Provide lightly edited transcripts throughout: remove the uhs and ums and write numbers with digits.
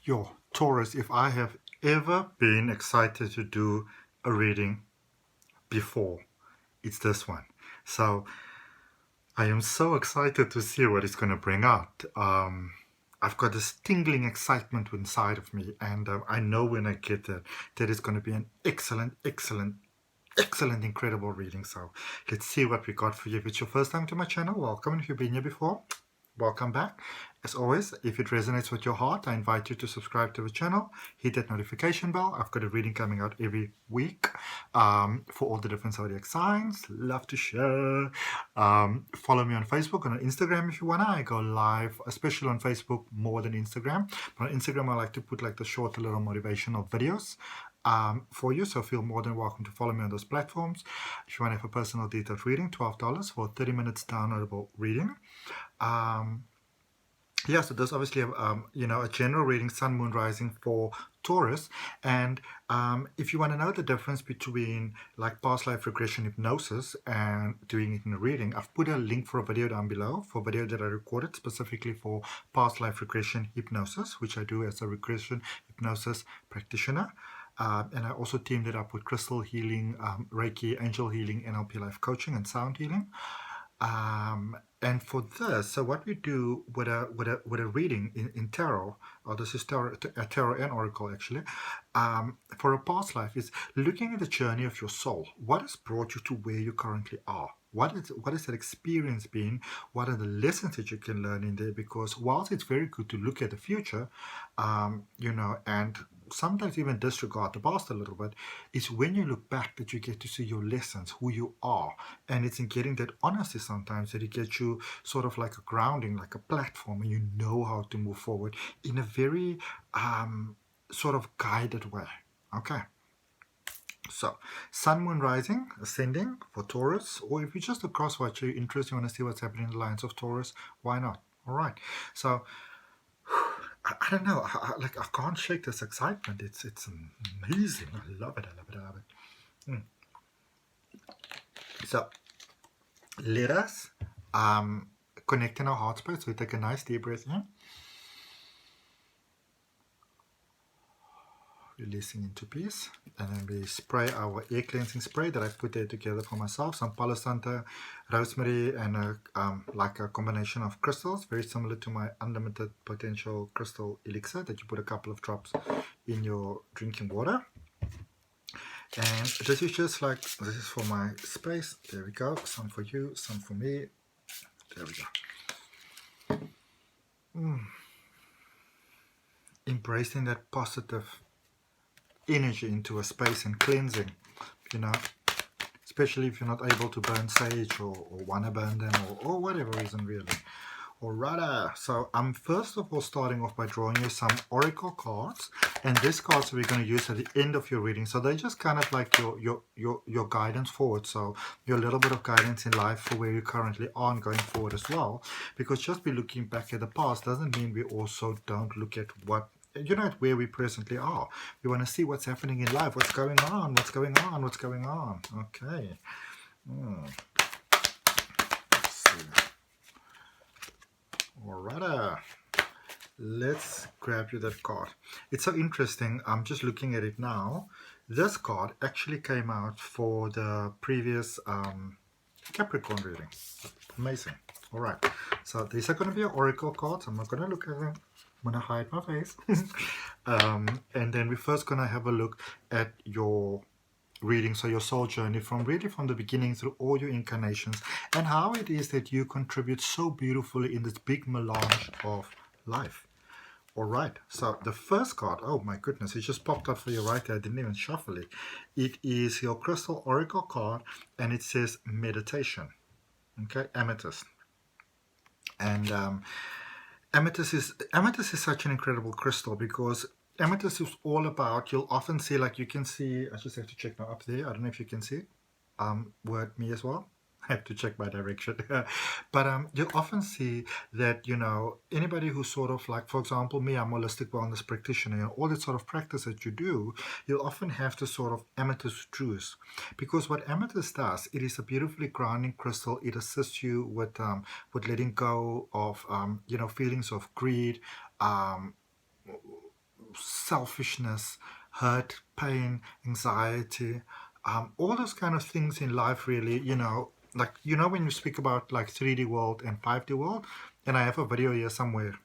Yo, Taurus, if I have ever been excited to do a reading before, it's this one. So I am so excited to see what it's going to bring out. I've got this tingling excitement inside of me, and I know when I get there that it's going to be an excellent, incredible reading. So let's see what we got for you. If it's your first time to my channel, welcome. And if you've been here before, welcome back. As always, if it resonates with your heart, I invite you to subscribe to the channel, hit that notification bell. I've got a reading coming out every week for all the different zodiac signs. Love to share. Follow me on Facebook and on Instagram if you want to. I go live, especially on Facebook more than Instagram. But on Instagram, I like to put like the short little motivational videos for you, so feel more than welcome to follow me on those platforms. If you want to have a personal detailed reading, $12 for 30 minutes downloadable reading. Yeah, so there's obviously a general reading, Sun, Moon, Rising for Taurus, and if you want to know the difference between like past life regression hypnosis and doing it in a reading, I've put a link for a video down below for a video that I recorded specifically for past life regression hypnosis, which I do as a regression hypnosis practitioner. And I also teamed it up with crystal healing, Reiki, angel healing, NLP Life coaching, and sound healing. And for this, so what we do with a reading in tarot, or this is tarot and oracle actually, for a past life is looking at the journey of your soul. What has brought you to where you currently are? What has that experience been? What are the lessons that you can learn in there? Because whilst it's very good to look at the future, and sometimes even disregard the past a little bit, it's when you look back that you get to see your lessons, who you are. And it's in getting that honesty sometimes that it gets you sort of like a grounding, like a platform, and you know how to move forward in a very sort of guided way. Okay. So, Sun, Moon, Rising, Ascending for Taurus, or if you're just a crosswatcher, you're interested, you want to see what's happening in the lines of Taurus, why not? All right. So, I don't know. I can't shake this excitement. It's amazing. I love it. I love it. So, let us connect in our heart space. We take a nice deep breath in. Releasing into peace, and then we spray our air cleansing spray that I've put there together for myself, some Palo Santo, rosemary, and like a combination of crystals, very similar to my unlimited potential crystal elixir that you put a couple of drops in your drinking water. And this is just like, this is for my space. There we go. Some for you, some for me. There we go. Embracing that positive energy into a space and cleansing, especially if you're not able to burn sage or want to burn them or whatever reason really. Alright, so I'm first of all starting off by drawing you some oracle cards, and these cards we're going to use at the end of your reading. So they're just kind of like your guidance forward, so your little bit of guidance in life for where you currently are and going forward as well. Because just be looking back at the past doesn't mean we also don't look at what where we presently are. We want to see what's happening in life, what's going on. Okay. Let's see. Alright. Let's grab you that card. It's so interesting. I'm just looking at it now. This card actually came out for the previous Capricorn reading. Amazing. Alright. So these are going to be oracle cards. I'm not going to look at them. I'm going to hide my face. And then we're first going to have a look at your reading, so your soul journey from the beginning through all your incarnations, and how it is that you contribute so beautifully in this big melange of life. All right, so the first card, oh my goodness, it just popped up for you right there. I didn't even shuffle it. It is your crystal oracle card, and it says meditation. Okay, amethyst. And amethyst is such an incredible crystal, because amethyst is all about, you'll often see, like you can see, I just have to check now up there, I don't know if you can see it, word me as well, I have to check my direction. But you'll often see that, anybody who's sort of like, for example, me, I'm a holistic wellness practitioner, all that sort of practice that you do, you'll often have to sort of amethyst juice. Because what amethyst does, it is a beautifully grounding crystal. It assists you with letting go of, feelings of greed, selfishness, hurt, pain, anxiety, all those kind of things in life really, like, when you speak about like 3D world and 5D world, and I have a video here somewhere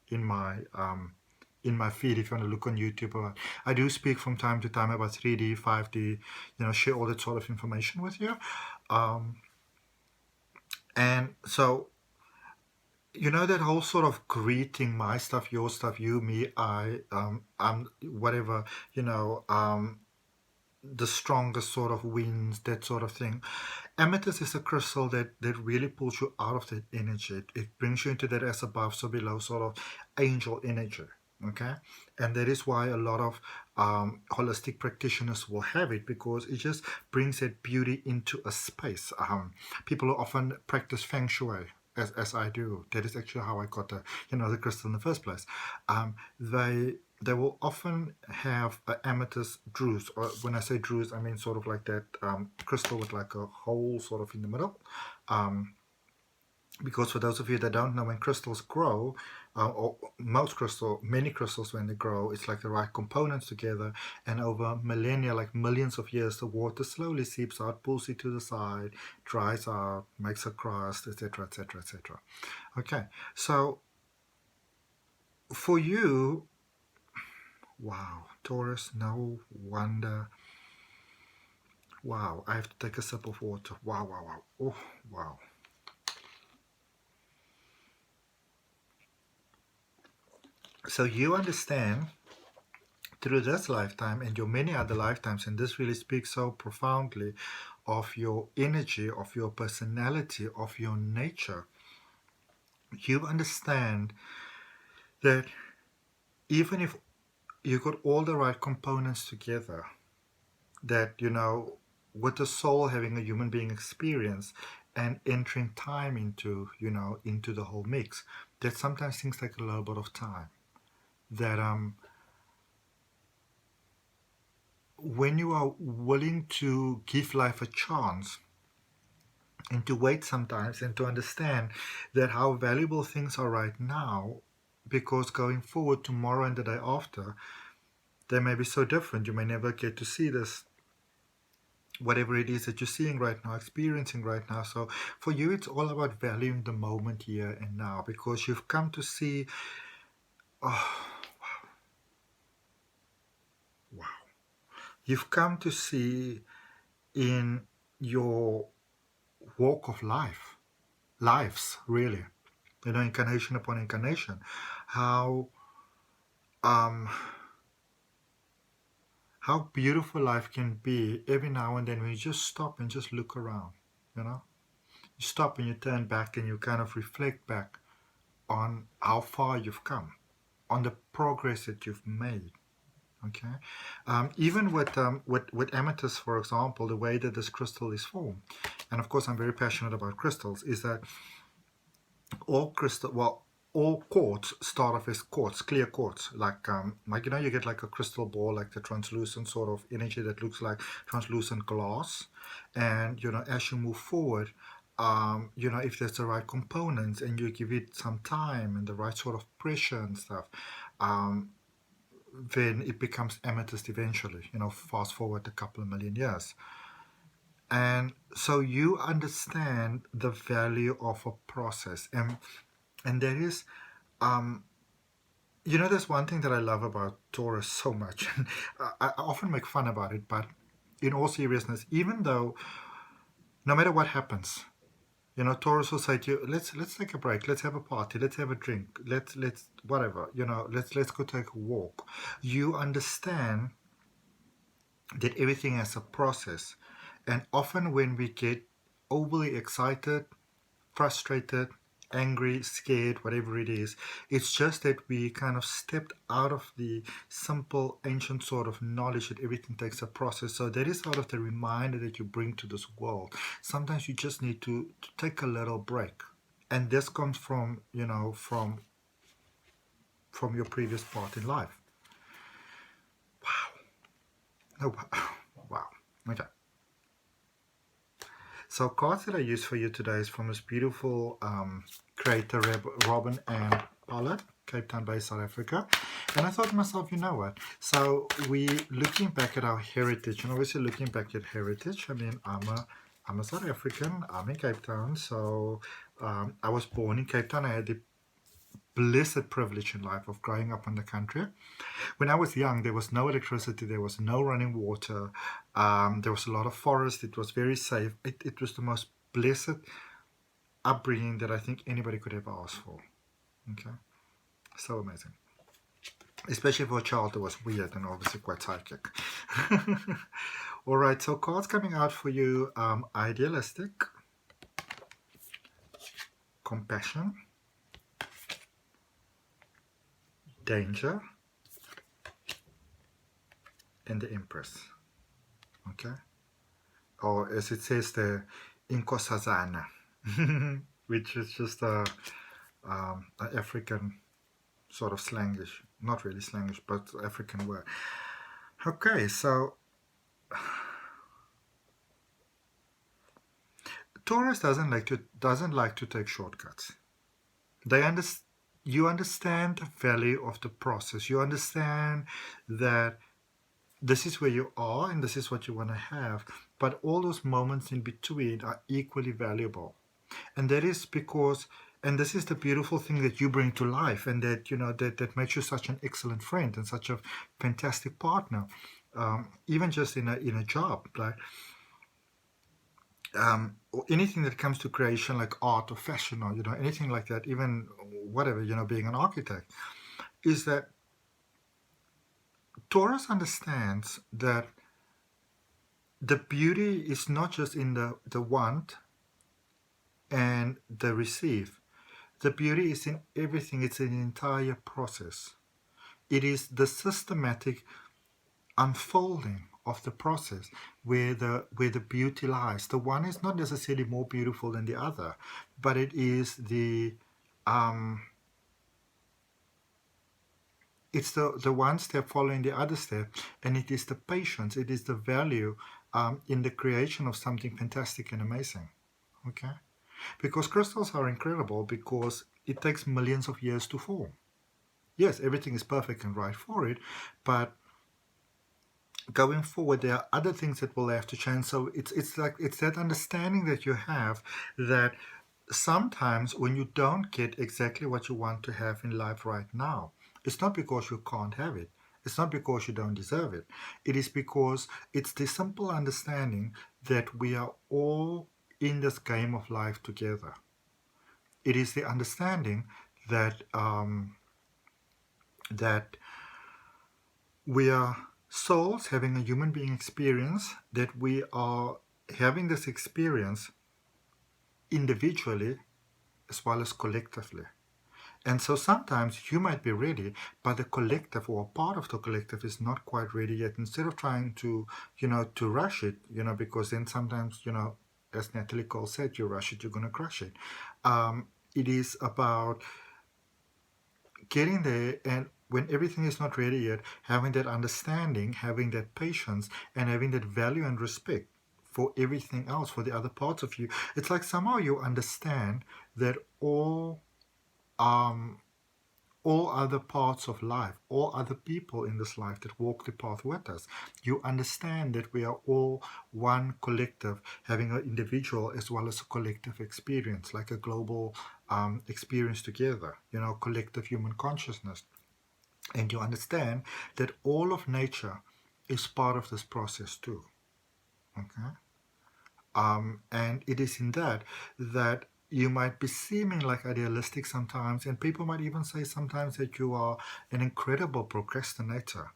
in my feed if you want to look on YouTube. Or I do speak from time to time about 3D, 5D, share all that sort of information with you. And so, that whole sort of greeting, my stuff, your stuff, you, me, I'm whatever, the strongest sort of wins, that sort of thing. Amethyst is a crystal that really pulls you out of that energy. It brings you into that as above, so below sort of angel energy. Okay, and that is why a lot of holistic practitioners will have it, because it just brings that beauty into a space. People who often practice feng shui, as I do, that is actually how I got the crystal in the first place. They will often have an amethyst druze, or when I say druze, I mean sort of like that crystal with like a hole sort of in the middle. Because for those of you that don't know, when crystals grow, or many crystals when they grow, it's like the right components together, and over millennia, like millions of years, the water slowly seeps out, pulls it to the side, dries out, makes a crust, etc., etc., etc. Okay, so for you, wow, Taurus, no wonder. Wow, I have to take a sip of water. Wow, wow, wow. Oh, wow. So you understand through this lifetime and your many other lifetimes, and this really speaks so profoundly of your energy, of your personality, of your nature. You understand that even if you got all the right components together, that, with the soul having a human being experience and entering time into the whole mix, that sometimes things take a little bit of time. That when you are willing to give life a chance and to wait sometimes and to understand that how valuable things are right now, because going forward, tomorrow and the day after, they may be so different. You may never get to see this, whatever it is that you're seeing right now, experiencing right now. So for you, it's all about valuing the moment here and now, because you've come to see, wow. You've come to see in your walk of lives, really, incarnation upon incarnation, how beautiful life can be every now and then when you just stop and just look around. You stop and you turn back and you kind of reflect back on how far you've come, on the progress that you've made. Okay, even with amethyst, for example, the way that this crystal is formed, and of course I'm very passionate about crystals, is that all quartz start off as quartz, clear quartz, like you get like a crystal ball, like the translucent sort of energy that looks like translucent glass, and as you move forward, if there's the right components and you give it some time and the right sort of pressure and stuff, then it becomes amethyst eventually, fast forward a couple of million years. And so you understand the value of a process. And there is, there's one thing that I love about Taurus so much. I often make fun about it, but in all seriousness, even though no matter what happens, Taurus will say to you, let's take a break, let's have a party, let's have a drink, let's whatever, let's go take a walk. You understand that everything has a process, and often when we get overly excited, frustrated, angry, scared, whatever it is, it's just that we kind of stepped out of the simple ancient sort of knowledge that everything takes a process. So that is sort of the reminder that you bring to this world. Sometimes you just need to take a little break, and this comes from from your previous part in life. Wow. Oh, wow. Okay. So cards that I use for you today is from this beautiful creator, Robin and Pollard. Cape Town based South Africa. And I thought to myself, you know what? So we looking back at our heritage, and obviously looking back at heritage, I mean, I'm a South African, I'm in Cape Town, so I was born in Cape Town. I had the blessed privilege in life of growing up in the country. When I was young, there was no electricity, there was no running water, there was a lot of forest, it was very safe. It was the most blessed upbringing that I think anybody could ever ask for. Okay, so amazing. Especially for a child that was weird and obviously quite psychic. All right, so cards coming out for you, idealistic, compassion, danger, and the Empress. Okay, or as it says there, Inkosazana, which is just a African sort of slangish, not really slangish, but African word. Okay, so Taurus doesn't like to take shortcuts. You understand the value of the process. You understand that this is where you are and this is what you want to have, but all those moments in between are equally valuable. And that is because, and this is the beautiful thing that you bring to life, and that that makes you such an excellent friend and such a fantastic partner, even just in a job, like or anything that comes to creation, like art or fashion, or anything like that, even whatever, being an architect, is that Taurus understands that the beauty is not just in the want and the receive. The beauty is in everything. It's an entire process. It is the systematic unfolding of the process where the beauty lies. The one is not necessarily more beautiful than the other, but it is it's the one step following the other step, and it is the patience, it is the value in the creation of something fantastic and amazing. Okay, because crystals are incredible because it takes millions of years to form. Yes, everything is perfect and right for it, but going forward there are other things that will have to change. So it's that understanding that you have, that sometimes when you don't get exactly what you want to have in life right now, it's not because you can't have it. It's not because you don't deserve it. It is because it's the simple understanding that we are all in this game of life together. It is the understanding that that we are souls having a human being experience, that we are having this experience individually as well as collectively. And so sometimes you might be ready, but the collective or part of the collective is not quite ready yet. Instead of trying to rush it, because then sometimes, as Natalie Cole said, you rush it, you're going to crush it. It is about getting there, and when everything is not ready yet, having that understanding, having that patience, and having that value and respect for everything else, for the other parts of you. It's like somehow you understand that all other parts of life, all other people in this life that walk the path with us, you understand that we are all one collective, having an individual as well as a collective experience, like a global experience together, collective human consciousness. And you understand that all of nature is part of this process too. Okay? And it is in that you might be seeming like idealistic sometimes, and people might even say sometimes that you are an incredible procrastinator,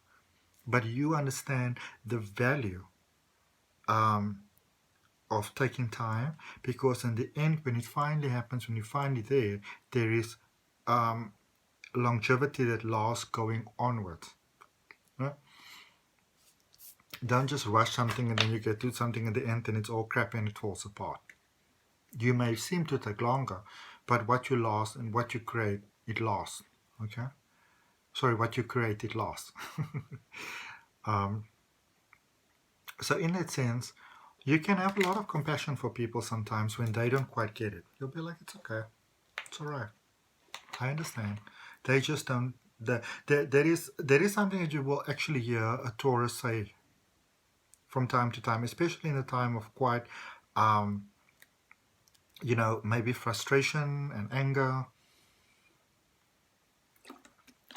but you understand the value of taking time, because in the end, when it finally happens, when you're finally there is longevity that lasts going onwards. Right? Don't just rush something and then you get to something in the end and it's all crappy and it falls apart. You may seem to take longer, but what you lost and what you create, it lasts. Okay? Sorry, what you create, it lasts. So in that sense, you can have a lot of compassion for people sometimes when they don't quite get it. You'll be like, it's okay. It's all right. I understand. They just don't. There is something that you will actually hear a Taurus say from time to time, especially in a time of quite, um, maybe frustration and anger,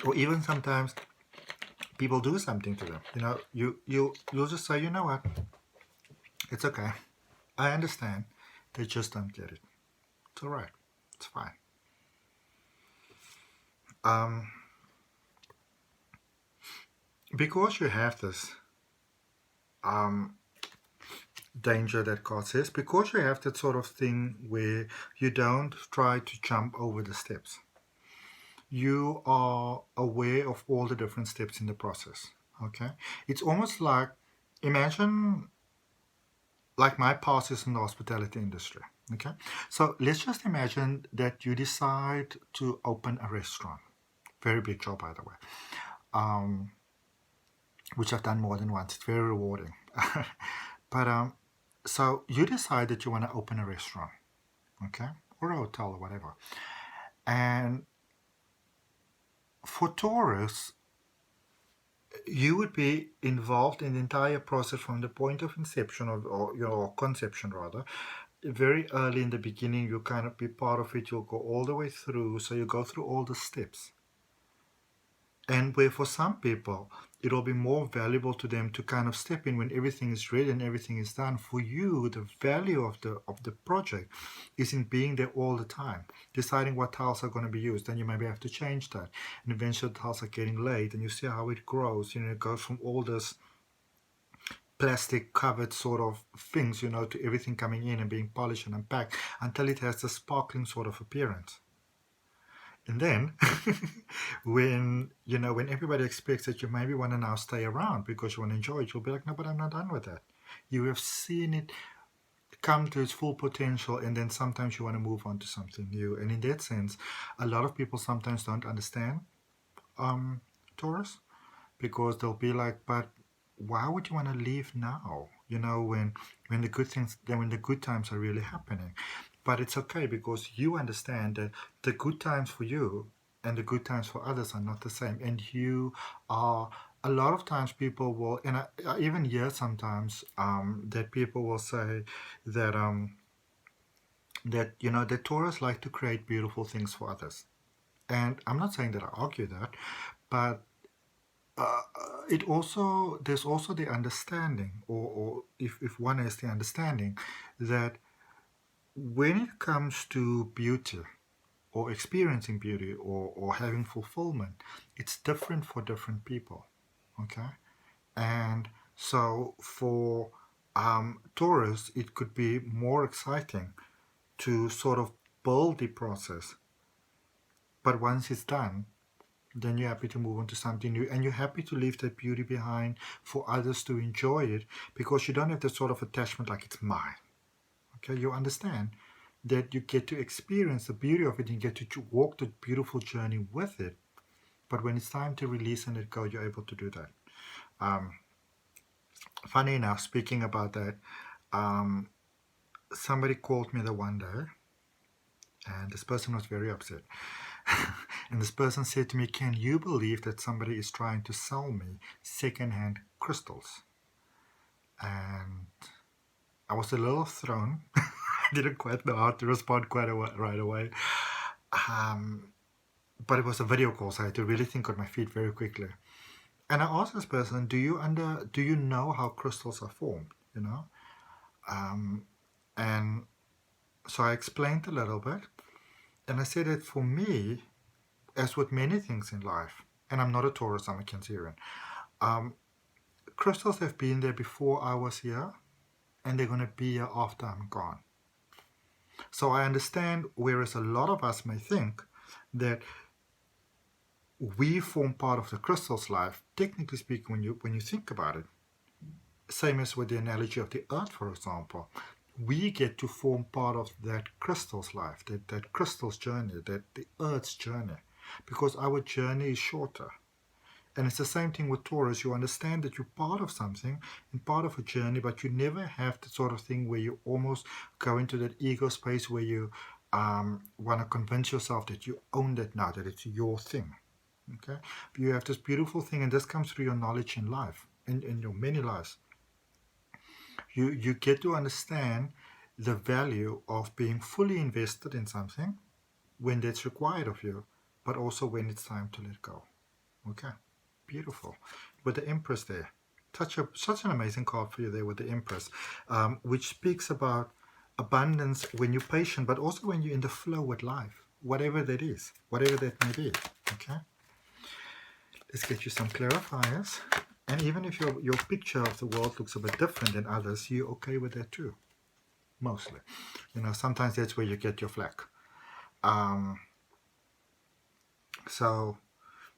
or even sometimes people do something to them. You'll just say, you know what, it's okay. I understand. They just don't get it. It's all right. It's fine. Um, because you have this um, danger that God says, because you have that sort of thing where you don't try to jump over the steps. You are aware of all the different steps in the process. Okay? It's almost like, imagine, like my past is in the hospitality industry. Okay? So let's just imagine that you decide to open a restaurant. Very big job, by the way. Which I've done more than once. It's very rewarding. But so you decide that you want to open a restaurant, okay, or a hotel or whatever. And for Taurus, you would be involved in the entire process from the point of inception or your conception rather. Very early in the beginning, you kind of be part of it. You'll go all the way through. So you go through all the steps. And where for some people, it'll be more valuable to them to kind of step in when everything is ready and everything is done. For you, the value of the project is in being there all the time, deciding what tiles are going to be used. Then you maybe have to change that. And eventually the tiles are getting laid and you see how it grows. It goes from all this plastic covered sort of things, to everything coming in and being polished and unpacked until it has a sparkling sort of appearance. And then when everybody expects that you maybe want to now stay around because you want to enjoy it, you'll be like, no, but I'm not done with that. You have seen it come to its full potential, and then sometimes you want to move on to something new. And in that sense, a lot of people sometimes don't understand Taurus, because they'll be like, but why would you want to leave now? When the good times are really happening. But it's okay, because you understand that the good times for you and the good times for others are not the same. And you are, a lot of times people will, and I even hear sometimes that people will say that, that Taurus like to create beautiful things for others. And I'm not saying that I argue that, but there's also the understanding, or if one has the understanding, that when it comes to beauty or experiencing beauty or having fulfillment, it's different for different people. Okay? And so for Taurus, it could be more exciting to sort of build the process. But once it's done, then you're happy to move on to something new, and you're happy to leave that beauty behind for others to enjoy it, because you don't have the sort of attachment like it's mine. Okay, you understand that you get to experience the beauty of it and get to walk the beautiful journey with it. But when it's time to release and let go, you're able to do that. Funny enough, speaking about that, somebody called me the one day, and this person was very upset. And this person said to me, can you believe that somebody is trying to sell me secondhand crystals? And I was a little thrown. I didn't quite know how to respond right away. But it was a video call, so I had to really think on my feet very quickly. And I asked this person, do you know how crystals are formed? And so I explained a little bit. And I said that for me, as with many things in life, and I'm not a Taurus, I'm a Cancerian, crystals have been there before I was here, and they're going to be here after I'm gone. So I understand, whereas a lot of us may think that we form part of the crystal's life, technically speaking, when you think about it, same as with the analogy of the earth, for example, we get to form part of that crystal's life, that crystal's journey, that the earth's journey, because our journey is shorter. And it's the same thing with Taurus. You understand that you're part of something and part of a journey, but you never have the sort of thing where you almost go into that ego space where you want to convince yourself that you own that now, that it's your thing. Okay, you have this beautiful thing, and this comes through your knowledge in life, in your many lives. You get to understand the value of being fully invested in something when that's required of you, but also when it's time to let go. Okay, beautiful. With the Empress there, such an amazing card for you there with the Empress, which speaks about abundance when you're patient, but also when you're in the flow with life, whatever that is, whatever that may be. Okay, let's get you some clarifiers. And even if your picture of the world looks a bit different than others, you're okay with that too. Mostly. Sometimes that's where you get your flack. So,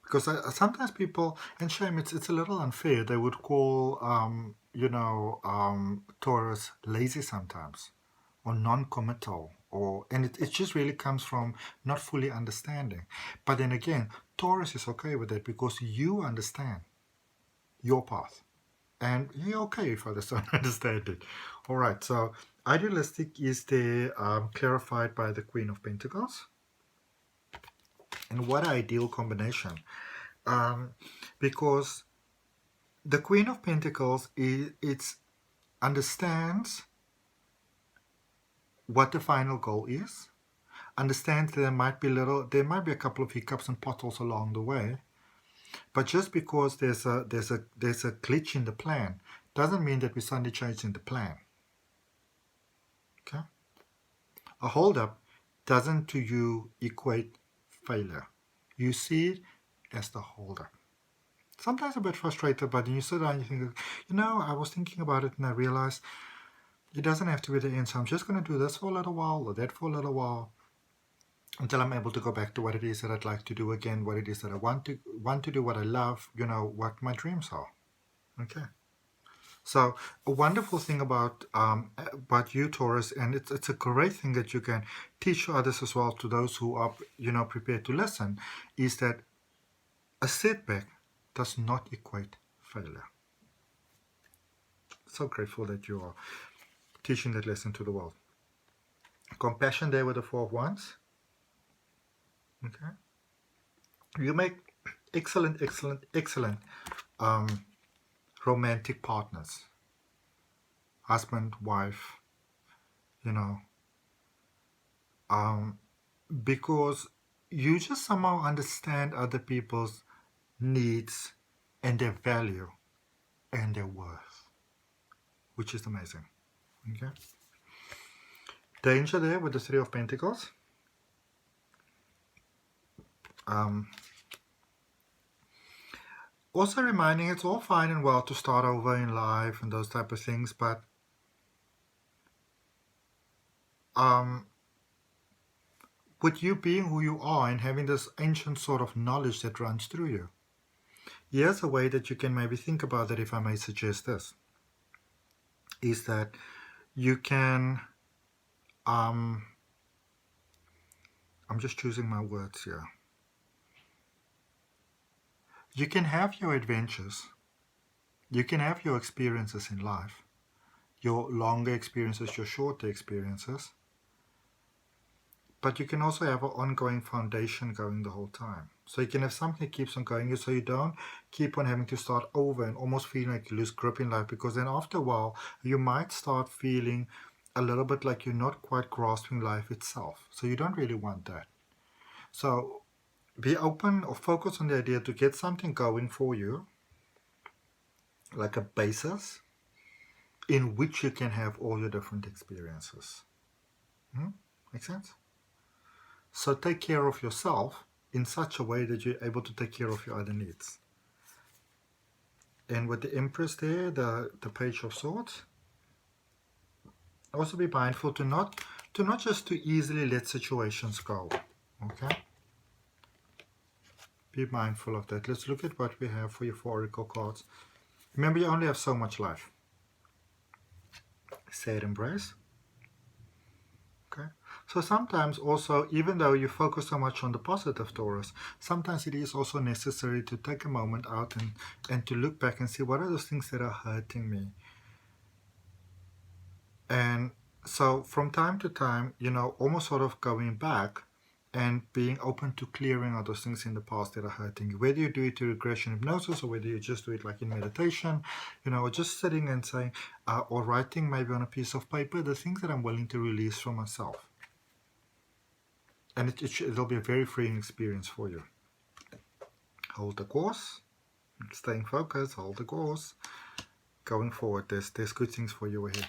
because sometimes people, and shame, it's a little unfair, they would call, Taurus lazy sometimes, or non-committal, and it just really comes from not fully understanding. But then again, Taurus is okay with that because you understand your path. And you're okay if others don't understand it. All right, so idealistic is there clarified by the Queen of Pentacles. And what an ideal combination. Because the Queen of Pentacles understands what the final goal is, understands that there might be a couple of hiccups and potholes along the way, but just because there's a glitch in the plan doesn't mean that we're suddenly changing the plan. Okay? A holdup doesn't to you equate failure. You see it as the holdup. Sometimes a bit frustrated, but then you sit down and you think, I was thinking about it and I realized it doesn't have to be the end, so I'm just going to do this for a little while or that for a little while until I'm able to go back to what it is that I'd like to do again, what it is that I want to do, what I love, what my dreams are. Okay. So a wonderful thing about you, Taurus, and it's a great thing that you can teach others as well, to those who are prepared to listen, is that a setback does not equate failure. So grateful that you are teaching that lesson to the world. Compassion there with the Four of Wands. Okay, you make excellent romantic partners, husband, wife, because you just somehow understand other people's needs and their value and their worth, which is amazing. Okay, danger there with the Three of Pentacles. Also reminding it's all fine and well to start over in life and those type of things, but with you being who you are and having this ancient sort of knowledge that runs through you, here's a way that you can maybe think about that, if I may suggest this, is that you can, I'm just choosing my words here. You can have your adventures, you can have your experiences in life, your longer experiences, your shorter experiences, but you can also have an ongoing foundation going the whole time. So you can have something that keeps on going, so you don't keep on having to start over and almost feeling like you lose grip in life, because then after a while you might start feeling a little bit like you're not quite grasping life itself. So you don't really want that. So be open or focus on the idea to get something going for you, like a basis in which you can have all your different experiences. Make sense? So take care of yourself in such a way that you're able to take care of your other needs. And with the Empress there, the Page of Swords, also be mindful to not just too easily let situations go. Okay? Be mindful of that. Let's look at what we have for your 4 oracle cards. Remember, you only have so much life. Sad embrace. Okay. So sometimes also, even though you focus so much on the positive, Taurus, sometimes it is also necessary to take a moment out and to look back and see what are those things that are hurting me. And So from time to time, almost sort of going back and being open to clearing out those things in the past that are hurting you. Whether you do it through regression hypnosis or whether you just do it like in meditation, or just sitting and saying, or writing maybe on a piece of paper, the things that I'm willing to release from myself. And it'll be a very freeing experience for you. Hold the course, staying focused, hold the course. Going forward, there's good things for you ahead.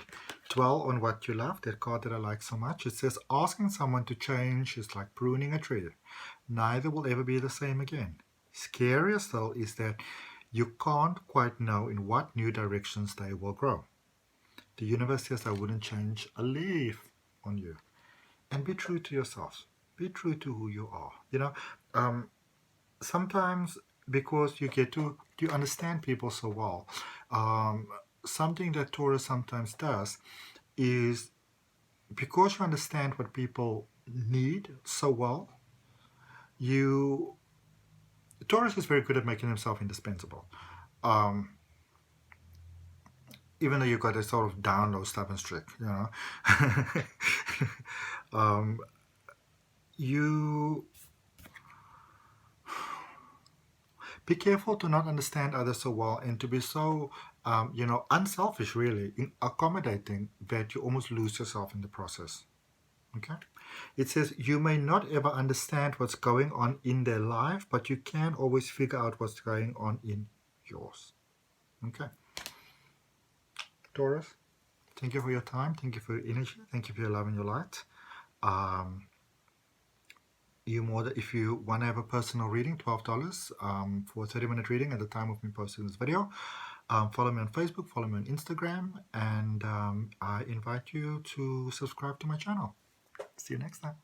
Dwell on what you love, that card that I like so much. It says, asking someone to change is like pruning a tree. Neither will ever be the same again. Scariest though is that you can't quite know in what new directions they will grow. The universe says I wouldn't change a leaf on you. And be true to yourself. Be true to who you are. Sometimes because you understand people so well, something that Taurus sometimes does is, because you understand what people need so well, Taurus is very good at making himself indispensable. Even though you've got a sort of down low stubborn streak, you be careful to not understand others so well and to be so, unselfish, really, in accommodating, that you almost lose yourself in the process. Okay? It says, you may not ever understand what's going on in their life, but you can always figure out what's going on in yours. Okay? Taurus, thank you for your time. Thank you for your energy. Thank you for your love and your light. If you want to have a personal reading, $12 for a 30-minute reading at the time of me posting this video. Follow me on Facebook, follow me on Instagram, and I invite you to subscribe to my channel. See you next time.